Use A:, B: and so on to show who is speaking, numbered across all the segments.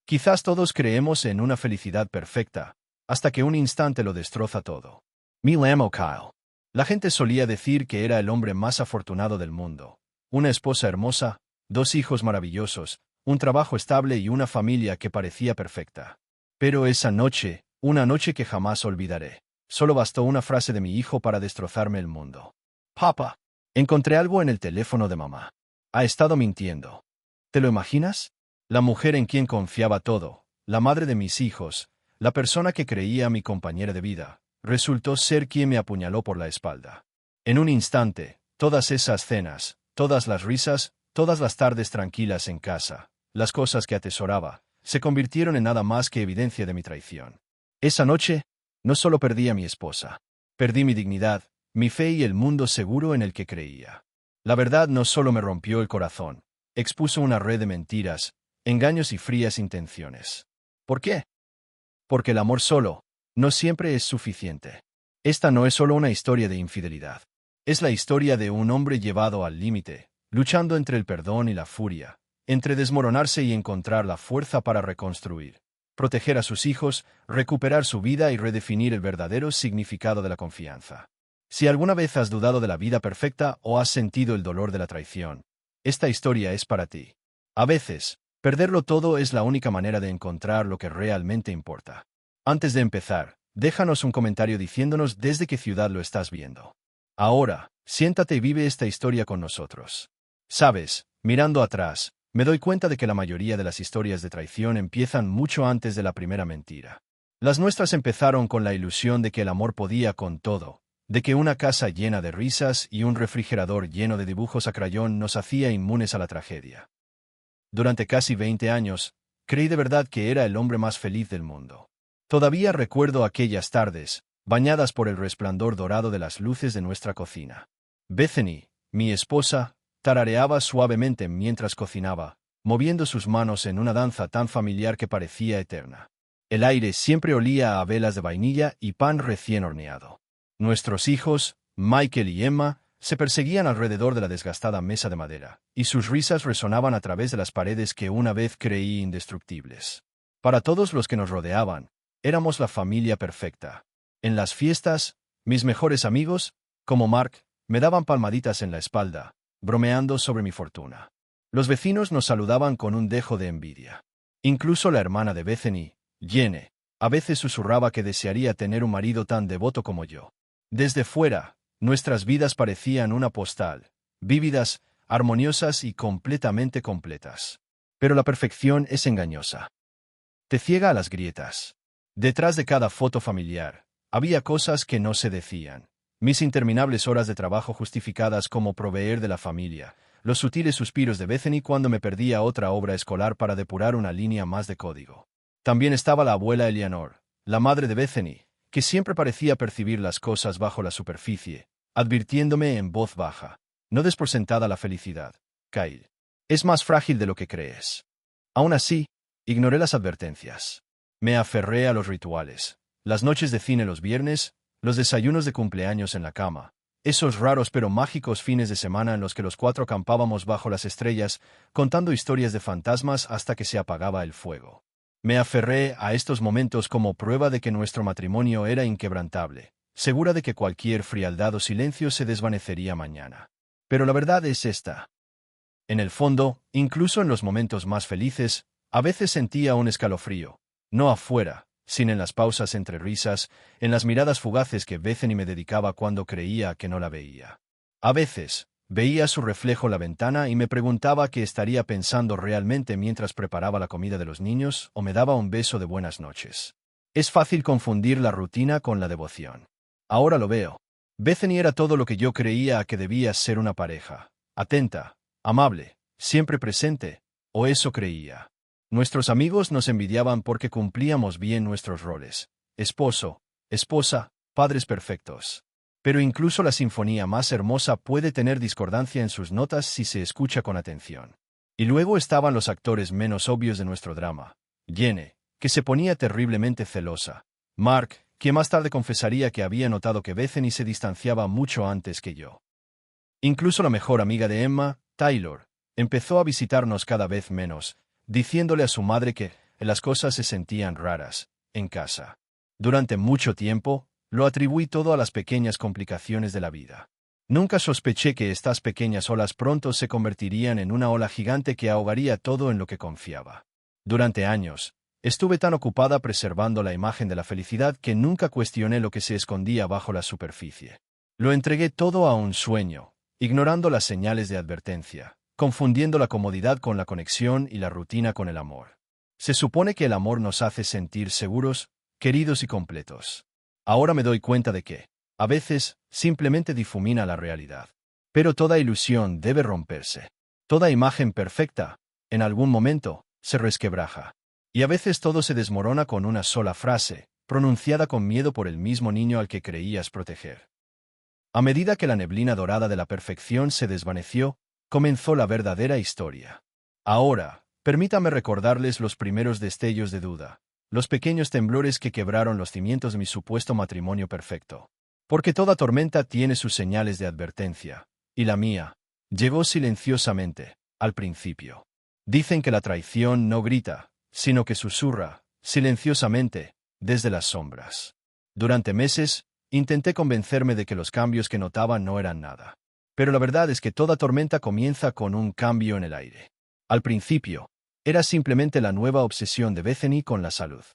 A: Quizás todos creemos en una felicidad perfecta, hasta que un instante lo destroza todo. Me llamo Kyle. La gente solía decir que era el hombre más afortunado del mundo. Una esposa hermosa, 2 hijos maravillosos, un trabajo estable y una familia que parecía perfecta. Pero esa noche, una noche que jamás olvidaré, solo bastó una frase de mi hijo para destrozarme el mundo. Papá, encontré algo en el teléfono de mamá. Ha estado mintiendo. ¿Te lo imaginas? La mujer en quien confiaba todo, la madre de mis hijos, la persona que creía mi compañera de vida, resultó ser quien me apuñaló por la espalda. En un instante, todas esas cenas, todas las risas, todas las tardes tranquilas en casa, las cosas que atesoraba, se convirtieron en nada más que evidencia de mi traición. Esa noche, no solo perdí a mi esposa, perdí mi dignidad, mi fe y el mundo seguro en el que creía. La verdad no solo me rompió el corazón, expuso una red de mentiras, engaños y frías intenciones. ¿Por qué? Porque el amor solo no siempre es suficiente. Esta no es solo una historia de infidelidad. Es la historia de un hombre llevado al límite, luchando entre el perdón y la furia, entre desmoronarse y encontrar la fuerza para reconstruir, proteger a sus hijos, recuperar su vida y redefinir el verdadero significado de la confianza. Si alguna vez has dudado de la vida perfecta o has sentido el dolor de la traición, esta historia es para ti. A veces, perderlo todo es la única manera de encontrar lo que realmente importa. Antes de empezar, déjanos un comentario diciéndonos desde qué ciudad lo estás viendo. Ahora, siéntate y vive esta historia con nosotros. Sabes, mirando atrás, me doy cuenta de que la mayoría de las historias de traición empiezan mucho antes de la primera mentira. Las nuestras empezaron con la ilusión de que el amor podía con todo, de que una casa llena de risas y un refrigerador lleno de dibujos a crayón nos hacía inmunes a la tragedia. Durante casi 20 años, creí de verdad que era el hombre más feliz del mundo. Todavía recuerdo aquellas tardes, bañadas por el resplandor dorado de las luces de nuestra cocina. Bethany, mi esposa, tarareaba suavemente mientras cocinaba, moviendo sus manos en una danza tan familiar que parecía eterna. El aire siempre olía a velas de vainilla y pan recién horneado. Nuestros hijos, Michael y Emma, se perseguían alrededor de la desgastada mesa de madera, y sus risas resonaban a través de las paredes que una vez creí indestructibles. Para todos los que nos rodeaban, éramos la familia perfecta. En las fiestas, mis mejores amigos, como Mark, me daban palmaditas en la espalda, bromeando sobre mi fortuna. Los vecinos nos saludaban con un dejo de envidia. Incluso la hermana de Bethany, Jenny, a veces susurraba que desearía tener un marido tan devoto como yo. Desde fuera, nuestras vidas parecían una postal, vívidas, armoniosas y completamente completas. Pero la perfección es engañosa. Te ciega a las grietas. Detrás de cada foto familiar, había cosas que no se decían. Mis interminables horas de trabajo justificadas como proveer de la familia, los sutiles suspiros de Bethany cuando me perdía otra obra escolar para depurar una línea más de código. También estaba la abuela Eleanor, la madre de Bethany, que siempre parecía percibir las cosas bajo la superficie, advirtiéndome en voz baja: no des por sentada la felicidad, Kyle. Es más frágil de lo que crees. Aún así, ignoré las advertencias. Me aferré a los rituales, las noches de cine los viernes, los desayunos de cumpleaños en la cama, esos raros pero mágicos fines de semana en los que los 4 acampábamos bajo las estrellas, contando historias de fantasmas hasta que se apagaba el fuego. Me aferré a estos momentos como prueba de que nuestro matrimonio era inquebrantable, segura de que cualquier frialdad o silencio se desvanecería mañana. Pero la verdad es esta. En el fondo, incluso en los momentos más felices, a veces sentía un escalofrío, no afuera, sino en las pausas entre risas, en las miradas fugaces que Bethany me dedicaba cuando creía que no la veía. A veces, veía su reflejo en la ventana y me preguntaba qué estaría pensando realmente mientras preparaba la comida de los niños o me daba un beso de buenas noches. Es fácil confundir la rutina con la devoción. Ahora lo veo. Bethany era todo lo que yo creía que debía ser una pareja: atenta, amable, siempre presente, o eso creía. Nuestros amigos nos envidiaban porque cumplíamos bien nuestros roles: esposo, esposa, padres perfectos. Pero incluso la sinfonía más hermosa puede tener discordancia en sus notas si se escucha con atención. Y luego estaban los actores menos obvios de nuestro drama: Jenny, que se ponía terriblemente celosa; Mark, que más tarde confesaría que había notado que Bethany se distanciaba mucho antes que yo. Incluso la mejor amiga de Emma, Taylor, empezó a visitarnos cada vez menos, diciéndole a su madre que las cosas se sentían raras, en casa. Durante mucho tiempo, lo atribuí todo a las pequeñas complicaciones de la vida. Nunca sospeché que estas pequeñas olas pronto se convertirían en una ola gigante que ahogaría todo en lo que confiaba. Durante años, estuve tan ocupada preservando la imagen de la felicidad que nunca cuestioné lo que se escondía bajo la superficie. Lo entregué todo a un sueño, ignorando las señales de advertencia, confundiendo la comodidad con la conexión y la rutina con el amor. Se supone que el amor nos hace sentir seguros, queridos y completos. Ahora me doy cuenta de que, a veces, simplemente difumina la realidad. Pero toda ilusión debe romperse. Toda imagen perfecta, en algún momento, se resquebraja. Y a veces todo se desmorona con una sola frase, pronunciada con miedo por el mismo niño al que creías proteger. A medida que la neblina dorada de la perfección se desvaneció, comenzó la verdadera historia. Ahora, permítame recordarles los primeros destellos de duda, los pequeños temblores que quebraron los cimientos de mi supuesto matrimonio perfecto. Porque toda tormenta tiene sus señales de advertencia, y la mía llegó silenciosamente, al principio. Dicen que la traición no grita, sino que susurra, silenciosamente, desde las sombras. Durante meses, intenté convencerme de que los cambios que notaba no eran nada. Pero la verdad es que toda tormenta comienza con un cambio en el aire. Al principio, era simplemente la nueva obsesión de Bethany con la salud.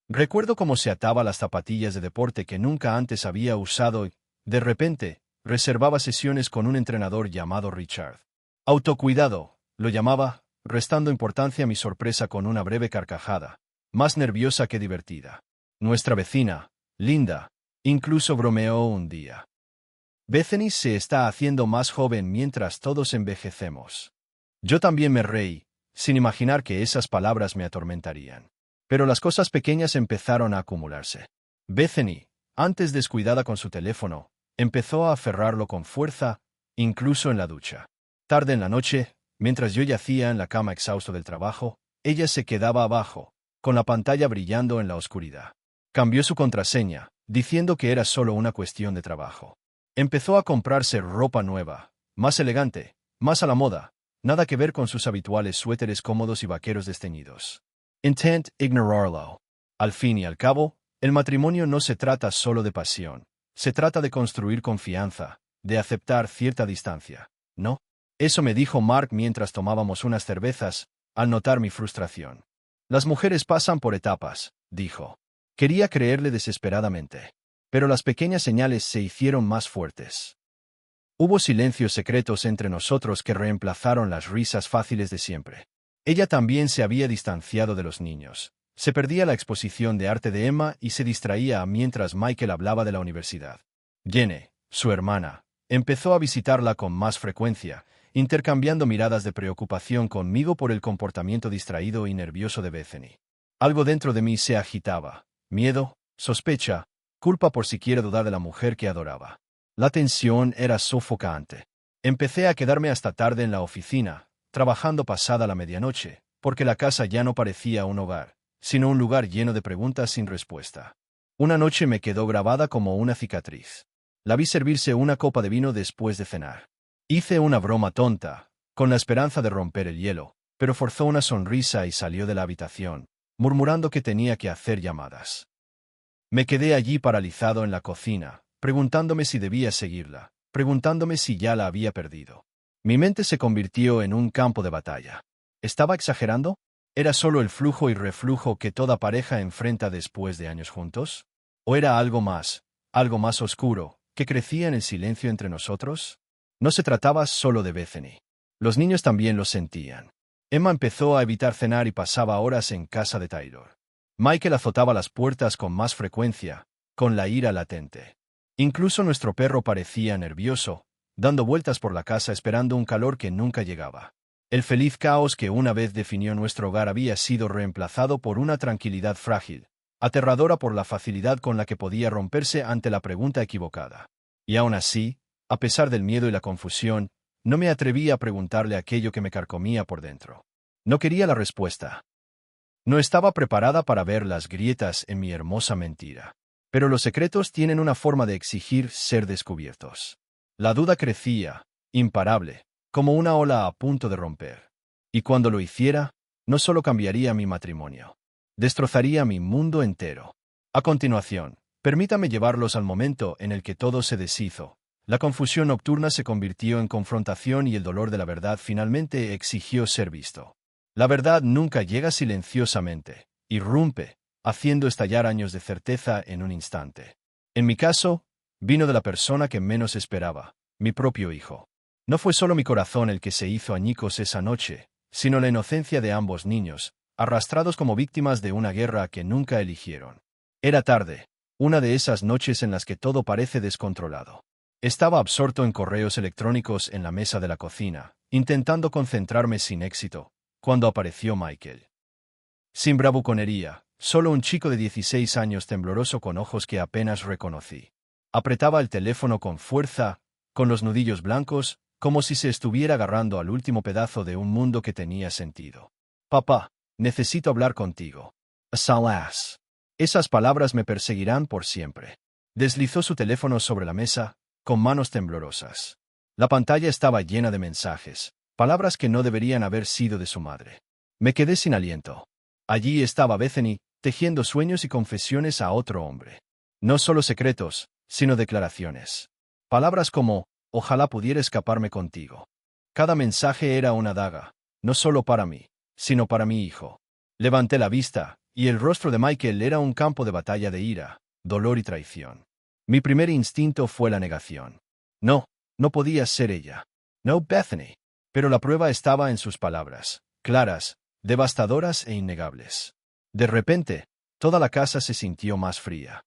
A: Recuerdo cómo se ataba las zapatillas de deporte que nunca antes había usado y, de repente, reservaba sesiones con un entrenador llamado Richard. Autocuidado, lo llamaba, restando importancia a mi sorpresa con una breve carcajada, más nerviosa que divertida. Nuestra vecina, Linda, incluso bromeó un día. Bethany se está haciendo más joven mientras todos envejecemos. Yo también me reí, sin imaginar que esas palabras me atormentarían. Pero las cosas pequeñas empezaron a acumularse. Bethany, antes descuidada con su teléfono, empezó a aferrarlo con fuerza, incluso en la ducha. Tarde en la noche, mientras yo yacía en la cama exhausto del trabajo, ella se quedaba abajo, con la pantalla brillando en la oscuridad. Cambió su contraseña, diciendo que era solo una cuestión de trabajo. Empezó a comprarse ropa nueva, más elegante, más a la moda, nada que ver con sus habituales suéteres cómodos y vaqueros desteñidos. Intent ignorarlo. Al fin y al cabo, el matrimonio no se trata solo de pasión. Se trata de construir confianza, de aceptar cierta distancia, ¿no? Eso me dijo Mark mientras tomábamos unas cervezas, al notar mi frustración. Las mujeres pasan por etapas, dijo. Quería creerle desesperadamente. Pero las pequeñas señales se hicieron más fuertes. Hubo silencios secretos entre nosotros que reemplazaron las risas fáciles de siempre. Ella también se había distanciado de los niños. Se perdía la exposición de arte de Emma y se distraía mientras Michael hablaba de la universidad. Jenny, su hermana, empezó a visitarla con más frecuencia, intercambiando miradas de preocupación conmigo por el comportamiento distraído y nervioso de Bethany. Algo dentro de mí se agitaba. Miedo, sospecha, culpa por siquiera dudar de la mujer que adoraba. La tensión era sofocante. Empecé a quedarme hasta tarde en la oficina, trabajando pasada la medianoche, porque la casa ya no parecía un hogar, sino un lugar lleno de preguntas sin respuesta. Una noche me quedó grabada como una cicatriz. La vi servirse una copa de vino después de cenar. Hice una broma tonta, con la esperanza de romper el hielo, pero forzó una sonrisa y salió de la habitación, murmurando que tenía que hacer llamadas. Me quedé allí paralizado en la cocina, preguntándome si debía seguirla, preguntándome si ya la había perdido. Mi mente se convirtió en un campo de batalla. ¿Estaba exagerando? ¿Era solo el flujo y reflujo que toda pareja enfrenta después de años juntos? ¿O era algo más oscuro, que crecía en el silencio entre nosotros? No se trataba solo de Bethany. Los niños también lo sentían. Emma empezó a evitar cenar y pasaba horas en casa de Taylor. Michael azotaba las puertas con más frecuencia, con la ira latente. Incluso nuestro perro parecía nervioso, dando vueltas por la casa esperando un calor que nunca llegaba. El feliz caos que una vez definió nuestro hogar había sido reemplazado por una tranquilidad frágil, aterradora por la facilidad con la que podía romperse ante la pregunta equivocada. Y aún así, a pesar del miedo y la confusión, no me atreví a preguntarle aquello que me carcomía por dentro. No quería la respuesta. No estaba preparada para ver las grietas en mi hermosa mentira. Pero los secretos tienen una forma de exigir ser descubiertos. La duda crecía, imparable, como una ola a punto de romper. Y cuando lo hiciera, no solo cambiaría mi matrimonio. Destrozaría mi mundo entero. A continuación, permítame llevarlos al momento en el que todo se deshizo. La confusión nocturna se convirtió en confrontación y el dolor de la verdad finalmente exigió ser visto. La verdad nunca llega silenciosamente, irrumpe, haciendo estallar años de certeza en un instante. En mi caso, vino de la persona que menos esperaba, mi propio hijo. No fue solo mi corazón el que se hizo añicos esa noche, sino la inocencia de ambos niños, arrastrados como víctimas de una guerra que nunca eligieron. Era tarde, una de esas noches en las que todo parece descontrolado. Estaba absorto en correos electrónicos en la mesa de la cocina, intentando concentrarme sin éxito, cuando apareció Michael. Sin bravuconería, solo un chico de 16 años tembloroso con ojos que apenas reconocí. Apretaba el teléfono con fuerza, con los nudillos blancos, como si se estuviera agarrando al último pedazo de un mundo que tenía sentido. Papá, necesito hablar contigo. Salas. Esas palabras me perseguirán por siempre. Deslizó su teléfono sobre la mesa, con manos temblorosas. La pantalla estaba llena de mensajes, palabras que no deberían haber sido de su madre. Me quedé sin aliento. Allí estaba Bethany, tejiendo sueños y confesiones a otro hombre. No solo secretos, sino declaraciones. Palabras como, ojalá pudiera escaparme contigo. Cada mensaje era una daga, no solo para mí, sino para mi hijo. Levanté la vista, y el rostro de Michael era un campo de batalla de ira, dolor y traición. Mi primer instinto fue la negación. No, no podía ser ella. No, Bethany. Pero la prueba estaba en sus palabras, claras, devastadoras e innegables. De repente, toda la casa se sintió más fría.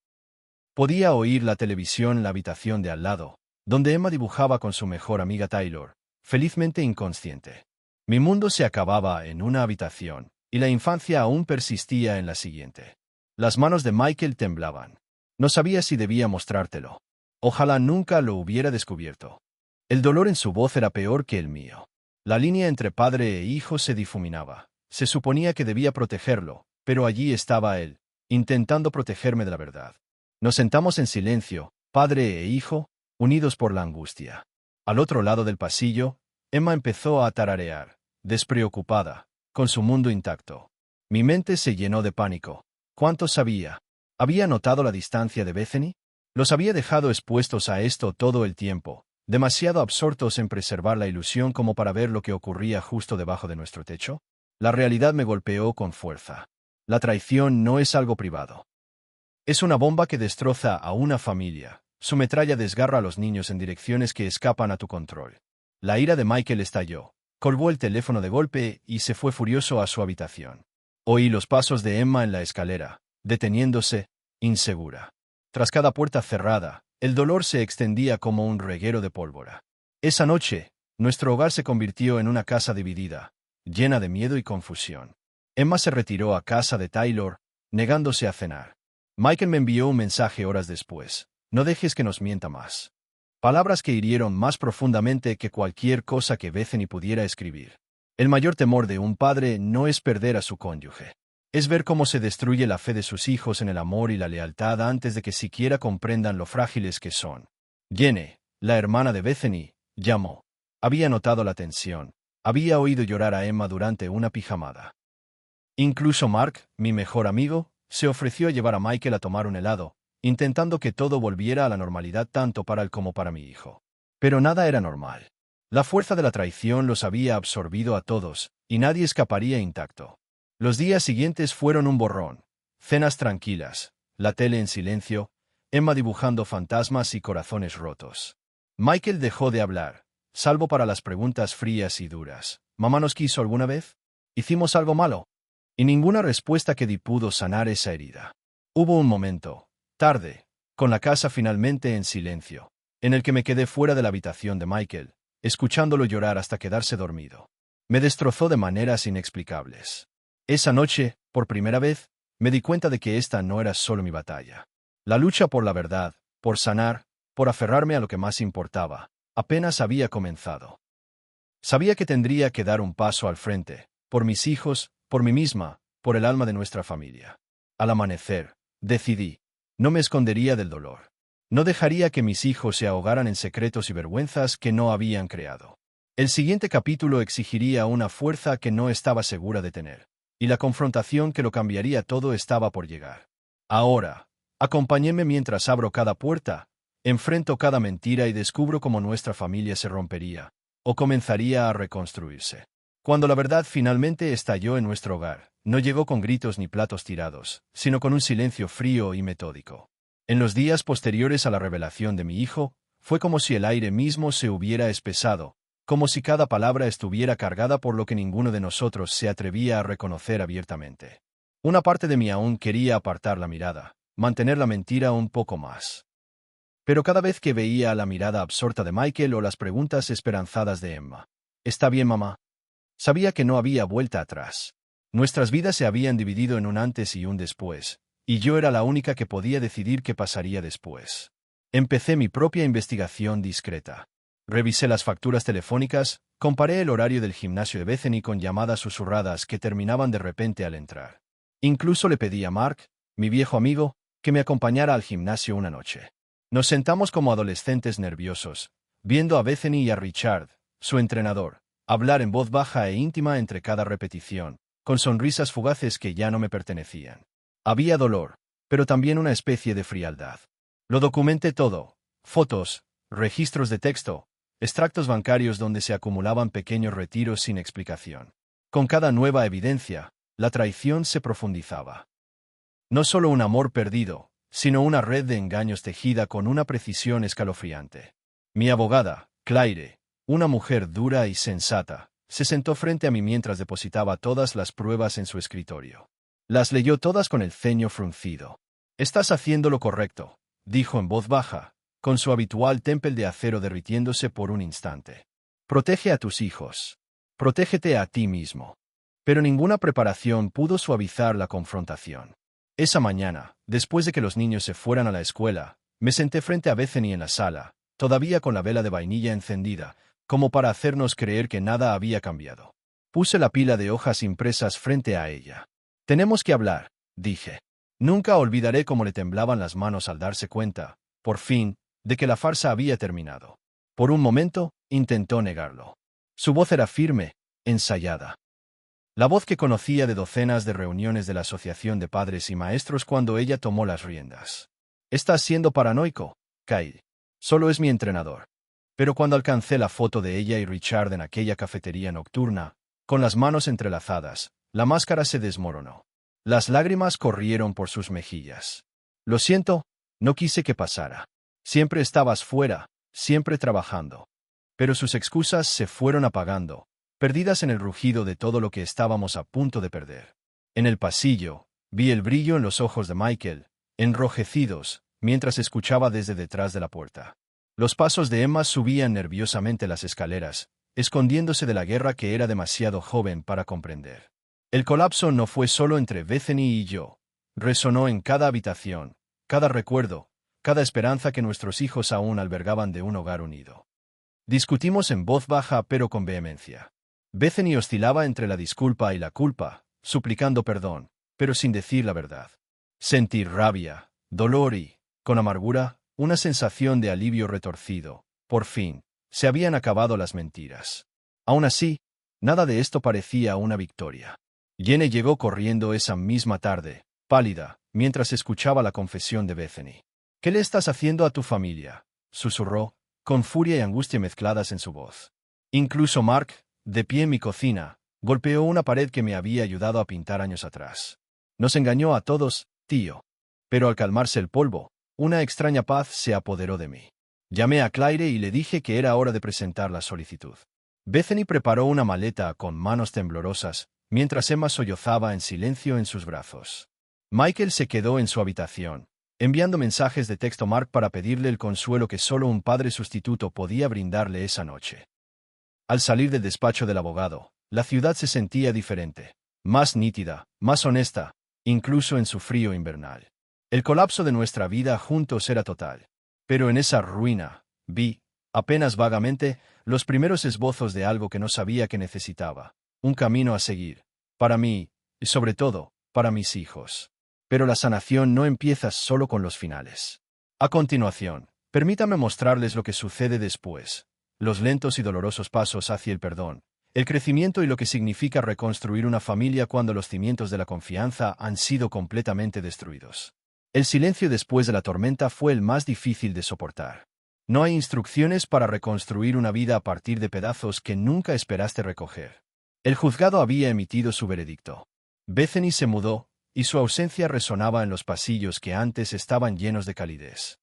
A: Podía oír la televisión en la habitación de al lado, donde Emma dibujaba con su mejor amiga Taylor, felizmente inconsciente. Mi mundo se acababa en una habitación, y la infancia aún persistía en la siguiente. Las manos de Michael temblaban. No sabía si debía mostrártelo. Ojalá nunca lo hubiera descubierto. El dolor en su voz era peor que el mío. La línea entre padre e hijo se difuminaba. Se suponía que debía protegerlo, pero allí estaba él, intentando protegerme de la verdad. Nos sentamos en silencio, padre e hijo, unidos por la angustia. Al otro lado del pasillo, Emma empezó a tararear, despreocupada, con su mundo intacto. Mi mente se llenó de pánico. ¿Cuánto sabía? ¿Había notado la distancia de Bethany? Los había dejado expuestos a esto todo el tiempo, demasiado absortos en preservar la ilusión como para ver lo que ocurría justo debajo de nuestro techo. La realidad me golpeó con fuerza. La traición no es algo privado. Es una bomba que destroza a una familia. Su metralla desgarra a los niños en direcciones que escapan a tu control. La ira de Michael estalló. Colgó el teléfono de golpe y se fue furioso a su habitación. Oí los pasos de Emma en la escalera, deteniéndose, insegura. Tras cada puerta cerrada, el dolor se extendía como un reguero de pólvora. Esa noche, nuestro hogar se convirtió en una casa dividida, llena de miedo y confusión. Emma se retiró a casa de Taylor, negándose a cenar. Michael me envió un mensaje horas después. No dejes que nos mienta más. Palabras que hirieron más profundamente que cualquier cosa que Bethany pudiera escribir. El mayor temor de un padre no es perder a su cónyuge. Es ver cómo se destruye la fe de sus hijos en el amor y la lealtad antes de que siquiera comprendan lo frágiles que son. Jenny, la hermana de Bethany, llamó. Había notado la tensión. Había oído llorar a Emma durante una pijamada. Incluso Mark, mi mejor amigo, se ofreció a llevar a Michael a tomar un helado, intentando que todo volviera a la normalidad tanto para él como para mi hijo. Pero nada era normal. La fuerza de la traición los había absorbido a todos, y nadie escaparía intacto. Los días siguientes fueron un borrón. Cenas tranquilas, la tele en silencio, Emma dibujando fantasmas y corazones rotos. Michael dejó de hablar, salvo para las preguntas frías y duras. ¿Mamá nos quiso alguna vez? ¿Hicimos algo malo? Y ninguna respuesta que pudo sanar esa herida. Hubo un momento, tarde, con la casa finalmente en silencio, en el que me quedé fuera de la habitación de Michael, escuchándolo llorar hasta quedarse dormido. Me destrozó de maneras inexplicables. Esa noche, por primera vez, me di cuenta de que esta no era solo mi batalla. La lucha por la verdad, por sanar, por aferrarme a lo que más importaba, apenas había comenzado. Sabía que tendría que dar un paso al frente, por mis hijos, por mí misma, por el alma de nuestra familia. Al amanecer, decidí, no me escondería del dolor. No dejaría que mis hijos se ahogaran en secretos y vergüenzas que no habían creado. El siguiente capítulo exigiría una fuerza que no estaba segura de tener. y la confrontación que lo cambiaría todo estaba por llegar. Ahora, acompáñeme mientras abro cada puerta, enfrento cada mentira y descubro cómo nuestra familia se rompería, o comenzaría a reconstruirse. Cuando la verdad finalmente estalló en nuestro hogar, no llegó con gritos ni platos tirados, sino con un silencio frío y metódico. En los días posteriores a la revelación de mi hijo, fue como si el aire mismo se hubiera espesado, como si cada palabra estuviera cargada por lo que ninguno de nosotros se atrevía a reconocer abiertamente. Una parte de mí aún quería apartar la mirada, mantener la mentira un poco más. Pero cada vez que veía la mirada absorta de Michael o las preguntas esperanzadas de Emma, ¿está bien, mamá?, sabía que no había vuelta atrás. Nuestras vidas se habían dividido en un antes y un después, y yo era la única que podía decidir qué pasaría después. Empecé mi propia investigación discreta. Revisé las facturas telefónicas, comparé el horario del gimnasio de Bethany con llamadas susurradas que terminaban de repente al entrar. Incluso le pedí a Mark, mi viejo amigo, que me acompañara al gimnasio una noche. Nos sentamos como adolescentes nerviosos, viendo a Bethany y a Richard, su entrenador, hablar en voz baja e íntima entre cada repetición, con sonrisas fugaces que ya no me pertenecían. Había dolor, pero también una especie de frialdad. Lo documenté todo: fotos, registros de texto, extractos bancarios donde se acumulaban pequeños retiros sin explicación. Con cada nueva evidencia, la traición se profundizaba. No solo un amor perdido, sino una red de engaños tejida con una precisión escalofriante. Mi abogada, Claire, una mujer dura y sensata, se sentó frente a mí mientras depositaba todas las pruebas en su escritorio. Las leyó todas con el ceño fruncido. «Estás haciendo lo correcto», dijo en voz baja, con su habitual témpel de acero derritiéndose por un instante. «Protege a tus hijos. Protégete a ti mismo». Pero ninguna preparación pudo suavizar la confrontación. Esa mañana, después de que los niños se fueran a la escuela, me senté frente a Bethany en la sala, todavía con la vela de vainilla encendida, como para hacernos creer que nada había cambiado. Puse la pila de hojas impresas frente a ella. «Tenemos que hablar», dije. Nunca olvidaré cómo le temblaban las manos al darse cuenta, por fin, de que la farsa había terminado. Por un momento, intentó negarlo. Su voz era firme, ensayada. La voz que conocía de docenas de reuniones de la Asociación de Padres y Maestros cuando ella tomó las riendas. «Estás siendo paranoico, Kyle. Solo es mi entrenador». Pero cuando alcancé la foto de ella y Richard en aquella cafetería nocturna, con las manos entrelazadas, la máscara se desmoronó. Las lágrimas corrieron por sus mejillas. «Lo siento, no quise que pasara. Siempre estabas fuera, siempre trabajando». Pero sus excusas se fueron apagando, perdidas en el rugido de todo lo que estábamos a punto de perder. En el pasillo, vi el brillo en los ojos de Michael, enrojecidos, mientras escuchaba desde detrás de la puerta. Los pasos de Emma subían nerviosamente las escaleras, escondiéndose de la guerra que era demasiado joven para comprender. El colapso no fue solo entre Bethany y yo. Resonó en cada habitación, cada recuerdo, cada esperanza que nuestros hijos aún albergaban de un hogar unido. Discutimos en voz baja pero con vehemencia. Bethany oscilaba entre la disculpa y la culpa, suplicando perdón, pero sin decir la verdad. Sentí rabia, dolor y, con amargura, una sensación de alivio retorcido. Por fin, se habían acabado las mentiras. Aún así, nada de esto parecía una victoria. Jenny llegó corriendo esa misma tarde, pálida, mientras escuchaba la confesión de Bethany. «¿Qué le estás haciendo a tu familia?», susurró, con furia y angustia mezcladas en su voz. Incluso Mark, de pie en mi cocina, golpeó una pared que me había ayudado a pintar años atrás. «Nos engañó a todos, tío». Pero al calmarse el polvo, una extraña paz se apoderó de mí. Llamé a Claire y le dije que era hora de presentar la solicitud. Bethany preparó una maleta con manos temblorosas, mientras Emma sollozaba en silencio en sus brazos. Michael se quedó en su habitación, enviando mensajes de texto a Mark para pedirle el consuelo que solo un padre sustituto podía brindarle esa noche. Al salir del despacho del abogado, la ciudad se sentía diferente, más nítida, más honesta, incluso en su frío invernal. El colapso de nuestra vida juntos era total. Pero en esa ruina, vi, apenas vagamente, los primeros esbozos de algo que no sabía que necesitaba. Un camino a seguir. Para mí, y sobre todo, para mis hijos. Pero la sanación no empieza solo con los finales. A continuación, permítame mostrarles lo que sucede después. Los lentos y dolorosos pasos hacia el perdón, El crecimiento y lo que significa reconstruir una familia cuando los cimientos de la confianza han sido completamente destruidos. El silencio después de la tormenta fue el más difícil de soportar. No hay instrucciones para reconstruir una vida a partir de pedazos que nunca esperaste recoger. El juzgado había emitido su veredicto. Bethany se mudó, y su ausencia resonaba en los pasillos que antes estaban llenos de calidez.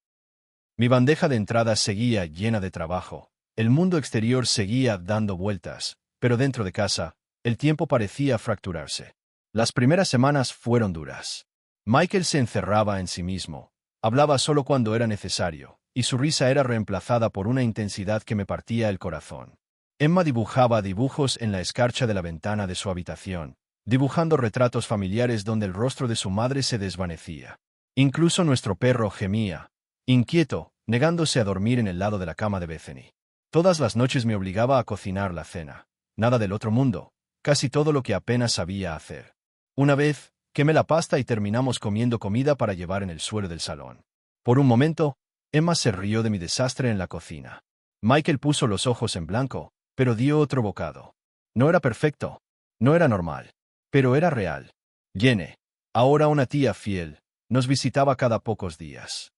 A: Mi bandeja de entrada seguía llena de trabajo. El mundo exterior seguía dando vueltas, pero dentro de casa, el tiempo parecía fracturarse. Las primeras semanas fueron duras. Michael se encerraba en sí mismo, hablaba solo cuando era necesario, y su risa era reemplazada por una intensidad que me partía el corazón. Emma dibujaba dibujos en la escarcha de la ventana de su habitación, dibujando retratos familiares donde el rostro de su madre se desvanecía. Incluso nuestro perro gemía, inquieto, negándose a dormir en el lado de la cama de Bethany. Todas las noches me obligaba a cocinar la cena. Nada del otro mundo, casi todo lo que apenas sabía hacer. Una vez, quemé la pasta y terminamos comiendo comida para llevar en el suelo del salón. Por un momento, Emma se rió de mi desastre en la cocina. Michael puso los ojos en blanco, pero dio otro bocado. No era perfecto, no era normal, pero era real. Jenny, ahora una tía fiel, nos visitaba cada pocos días.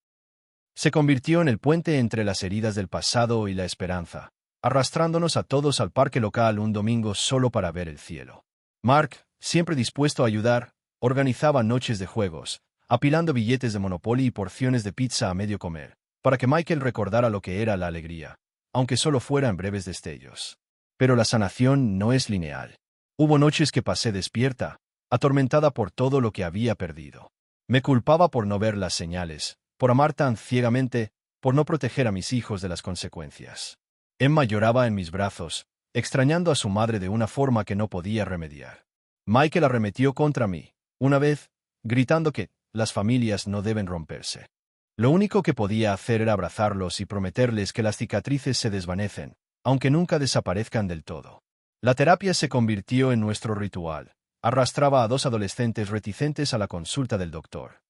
A: Se convirtió en el puente entre las heridas del pasado y la esperanza, arrastrándonos a todos al parque local un domingo solo para ver el cielo. Mark, siempre dispuesto a ayudar, organizaba noches de juegos, apilando billetes de Monopoly y porciones de pizza a medio comer, para que Michael recordara lo que era la alegría, aunque solo fuera en breves destellos. Pero la sanación no es lineal. Hubo noches que pasé despierta, atormentada por todo lo que había perdido. Me culpaba por no ver las señales, por amar tan ciegamente, por no proteger a mis hijos de las consecuencias. Emma lloraba en mis brazos, extrañando a su madre de una forma que no podía remediar. Michael arremetió contra mí, una vez, gritando que las familias no deben romperse. Lo único que podía hacer era abrazarlos y prometerles que las cicatrices se desvanecen, aunque nunca desaparezcan del todo. La terapia se convirtió en nuestro ritual. Arrastraba a dos adolescentes reticentes a la consulta del doctor.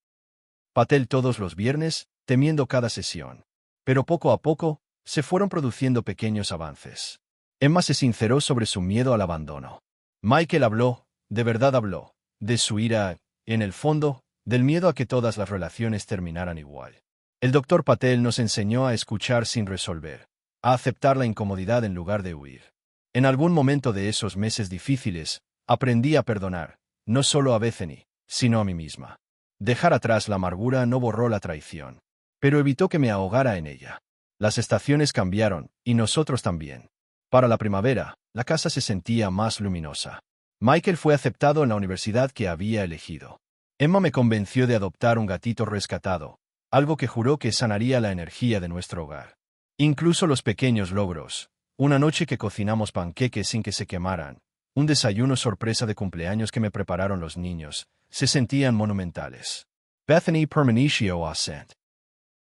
A: Patel todos los viernes, temiendo cada sesión. Pero poco a poco, se fueron produciendo pequeños avances. Emma se sinceró sobre su miedo al abandono. Michael habló, de verdad habló, de su ira, en el fondo, del miedo a que todas las relaciones terminaran igual. El doctor Patel nos enseñó a escuchar sin resolver, a aceptar la incomodidad en lugar de huir. En algún momento de esos meses difíciles, aprendí a perdonar, no solo a Bethany, sino a mí misma. Dejar atrás la amargura no borró la traición, pero evitó que me ahogara en ella. Las estaciones cambiaron, y nosotros también. Para la primavera, la casa se sentía más luminosa. Michael fue aceptado en la universidad que había elegido. Emma me convenció de adoptar un gatito rescatado, algo que juró que sanaría la energía de nuestro hogar. Incluso los pequeños logros, una noche que cocinamos panqueques sin que se quemaran, un desayuno sorpresa de cumpleaños que me prepararon los niños, se sentían monumentales. Bethany permaneció ausente.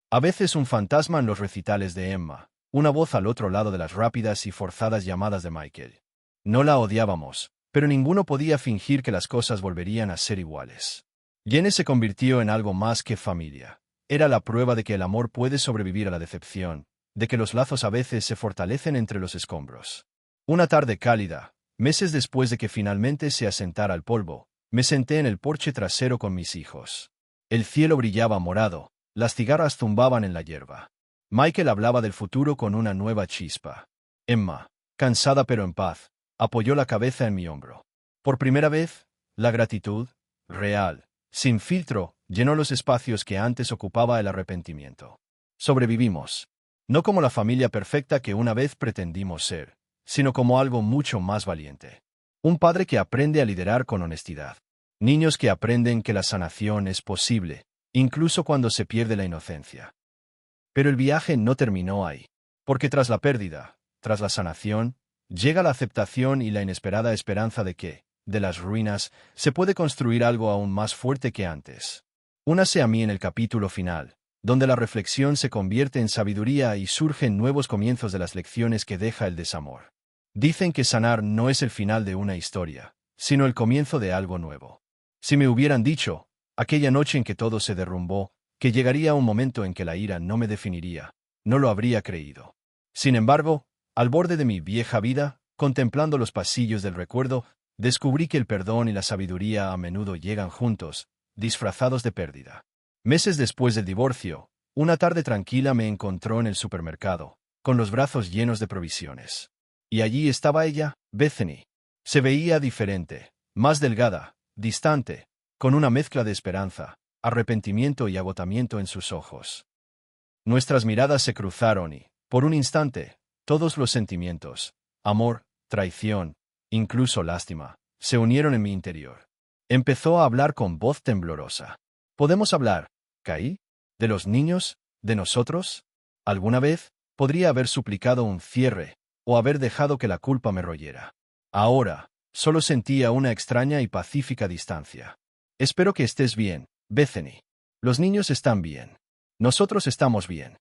A: A veces un fantasma en los recitales de Emma, una voz al otro lado de las rápidas y forzadas llamadas de Michael. No la odiábamos, pero ninguno podía fingir que las cosas volverían a ser iguales. Jenny se convirtió en algo más que familia. Era la prueba de que el amor puede sobrevivir a la decepción, de que los lazos a veces se fortalecen entre los escombros. Una tarde cálida, meses después de que finalmente se asentara el polvo, me senté en el porche trasero con mis hijos. El cielo brillaba morado, las cigarras zumbaban en la hierba. Michael hablaba del futuro con una nueva chispa. Emma, cansada pero en paz, apoyó la cabeza en mi hombro. Por primera vez, la gratitud, real, sin filtro, llenó los espacios que antes ocupaba el arrepentimiento. Sobrevivimos. No como la familia perfecta que una vez pretendimos ser, sino como algo mucho más valiente. Un padre que aprende a liderar con honestidad. Niños que aprenden que la sanación es posible, incluso cuando se pierde la inocencia. Pero el viaje no terminó ahí. Porque tras la pérdida, tras la sanación, llega la aceptación y la inesperada esperanza de que, de las ruinas, se puede construir algo aún más fuerte que antes. Únase a mí en el capítulo final, donde la reflexión se convierte en sabiduría y surgen nuevos comienzos de las lecciones que deja el desamor. Dicen que sanar no es el final de una historia, sino el comienzo de algo nuevo. Si me hubieran dicho, aquella noche en que todo se derrumbó, que llegaría un momento en que la ira no me definiría, no lo habría creído. Sin embargo, al borde de mi vieja vida, contemplando los pasillos del recuerdo, descubrí que el perdón y la sabiduría a menudo llegan juntos, disfrazados de pérdida. Meses después del divorcio, una tarde tranquila me encontró en el supermercado, con los brazos llenos de provisiones. Y allí estaba ella, Bethany. Se veía diferente, más delgada, distante, con una mezcla de esperanza, arrepentimiento y agotamiento en sus ojos. Nuestras miradas se cruzaron y, por un instante, todos los sentimientos, amor, traición, incluso lástima, se unieron en mi interior. Empezó a hablar con voz temblorosa. ¿Podemos hablar, Kai? ¿De los niños? ¿De nosotros? ¿Alguna vez podría haber suplicado un cierre o haber dejado que la culpa me royera? Ahora, solo sentía una extraña y pacífica distancia. Espero que estés bien, Bethany. Los niños están bien. Nosotros estamos bien.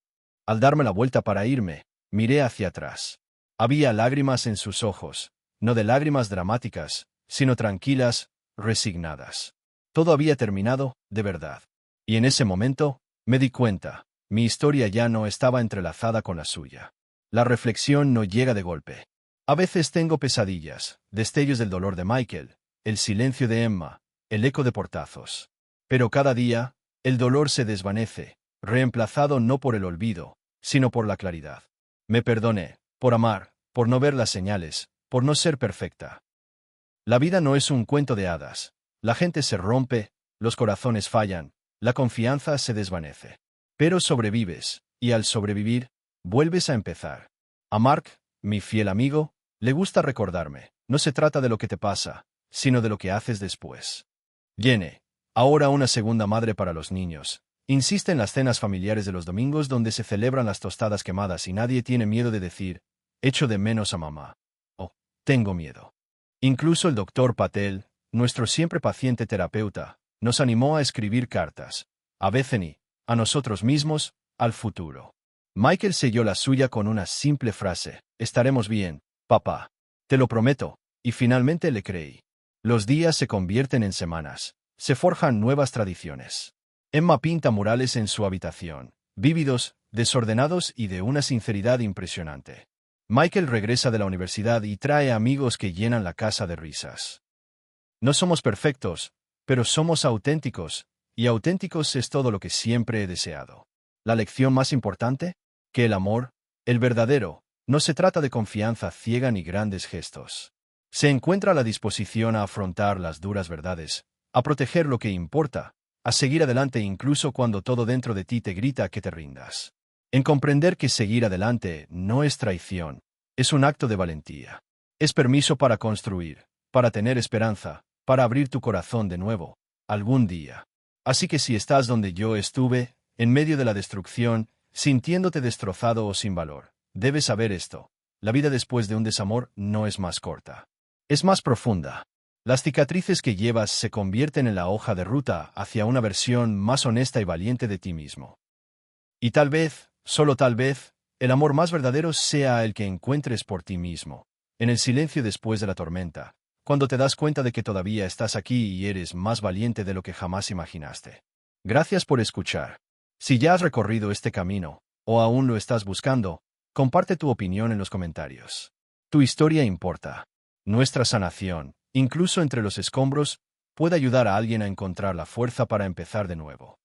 A: Al darme la vuelta para irme, miré hacia atrás. Había lágrimas en sus ojos, no de lágrimas dramáticas, sino tranquilas, resignadas. Todo había terminado, de verdad. Y en ese momento, me di cuenta, mi historia ya no estaba entrelazada con la suya. La reflexión no llega de golpe. A veces tengo pesadillas, destellos del dolor de Michael, el silencio de Emma, el eco de portazos. Pero cada día, el dolor se desvanece, reemplazado no por el olvido, sino por la claridad. Me perdoné, por amar, por no ver las señales, por no ser perfecta. La vida no es un cuento de hadas. La gente se rompe, los corazones fallan, la confianza se desvanece. Pero sobrevives, y al sobrevivir, vuelves a empezar. A Mark, mi fiel amigo, le gusta recordarme, no se trata de lo que te pasa, sino de lo que haces después. Jenny, ahora una segunda madre para los niños, insiste en las cenas familiares de los domingos donde se celebran las tostadas quemadas y nadie tiene miedo de decir, echo de menos a mamá. O, tengo miedo. Incluso el doctor Patel, nuestro siempre paciente terapeuta, nos animó a escribir cartas. A Bethany, a nosotros mismos, al futuro. Michael selló la suya con una simple frase, estaremos bien, papá. Te lo prometo, y finalmente le creí. Los días se convierten en semanas, se forjan nuevas tradiciones. Emma pinta murales en su habitación, vívidos, desordenados y de una sinceridad impresionante. Michael regresa de la universidad y trae amigos que llenan la casa de risas. No somos perfectos, pero somos auténticos, y auténticos es todo lo que siempre he deseado. La lección más importante, que el amor, el verdadero, no se trata de confianza ciega ni grandes gestos. Se encuentra la disposición a afrontar las duras verdades, a proteger lo que importa, a seguir adelante incluso cuando todo dentro de ti te grita que te rindas. En comprender que seguir adelante no es traición, es un acto de valentía. Es permiso para construir, para tener esperanza, para abrir tu corazón de nuevo, algún día. Así que si estás donde yo estuve, en medio de la destrucción, sintiéndote destrozado o sin valor, debes saber esto. La vida después de un desamor no es más corta. Es más profunda. Las cicatrices que llevas se convierten en la hoja de ruta hacia una versión más honesta y valiente de ti mismo. Y tal vez, solo tal vez, el amor más verdadero sea el que encuentres por ti mismo, en el silencio después de la tormenta, cuando te das cuenta de que todavía estás aquí y eres más valiente de lo que jamás imaginaste. Gracias por escuchar. Si ya has recorrido este camino, o aún lo estás buscando, comparte tu opinión en los comentarios. Tu historia importa. Nuestra sanación, incluso entre los escombros, puede ayudar a alguien a encontrar la fuerza para empezar de nuevo.